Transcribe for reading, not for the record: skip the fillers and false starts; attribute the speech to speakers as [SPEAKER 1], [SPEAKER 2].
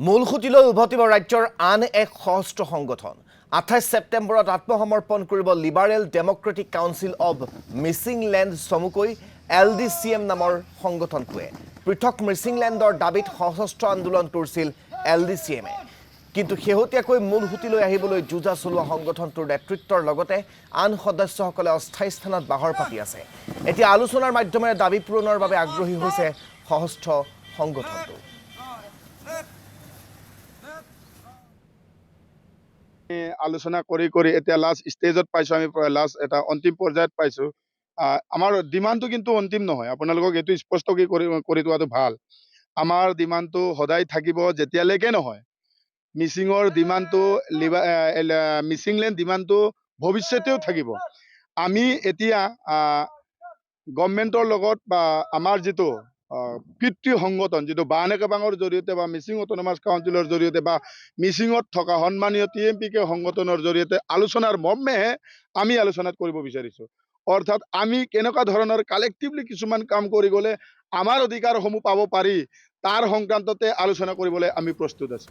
[SPEAKER 1] মূলসুঁতিলৈ উভতিব ৰাজ্যৰ আন এক সশস্ত্ৰ সংগঠন 28 ছেপ্টেম্বৰত আত্মসমৰ্পণ কৰিব লিবাৰেল ডেমক্ৰেটিক কাউন্সিল অৱ মিচিংলেণ্ড চমুকৈ LDCM নামৰ সংগঠনটোৱে পৃথক মিচিংলেণ্ডৰ দাবীত সশস্ত্ৰ আন্দোলন কৰিছিল LDCMে কিন্তু শেহতীয়াকৈ মূলসুঁতিলৈ আহিবলৈ যুঁজা চলোৱা সংগঠনটোৰ নেতৃত্বৰ লগতে আন সদস্যসকলে অস্থায়ী স্থানত বাহৰ পাতি আছে এতিয়া আলোচনাৰ মাধ্যমেৰে দাবী পূৰণৰ বাবে আগ্ৰহী হৈছে সশস্ত্ৰ সংগঠনটো
[SPEAKER 2] আলোচনা কৰি এতিয়া লাষ্ট ষ্টেজত পাইছো আমি লাষ্ট এটা অন্তিম পৰ্যায়ত পাইছো আমাৰ ডিমাণ্ডটো কিন্তু অন্তিম নহয় আপোনালোকক এইটো স্পষ্ট কৰি থোৱাটো ভাল আমাৰ ডিমাণ্ডটো সদায় থাকিব যেতিয়ালৈকে নহয় মিচিঙৰ ডিমাণ্ডটো মিচিংলেণ্ড ডিমাণ্ডটো ভৱিষ্যতেও থাকিব আমি এতিয়া গভৰ্ণমেণ্টৰ লগত বা আমাৰ যিটো পিতৃ সংগঠন যিটো বানেকাবাঙৰ জৰিয়তে বা মিচিং অট'নমাছ কাউন্সিলৰ জৰিয়তে বা মিচিঙত থকা সন্মানীয় TMPK সংগঠনৰ জৰিয়তে আলোচনাৰ মৰ্মেহে আমি আলোচনাত কৰিব বিচাৰিছো অৰ্থাৎ আমি কেনেকুৱা ধৰণৰ কালেক্টিভলি কিছুমান কাম কৰি গ'লে আমাৰ অধিকাৰসমূহ পাব পাৰি তাৰ সংক্ৰান্ততে আলোচনা কৰিবলৈ আমি প্ৰস্তুত আছো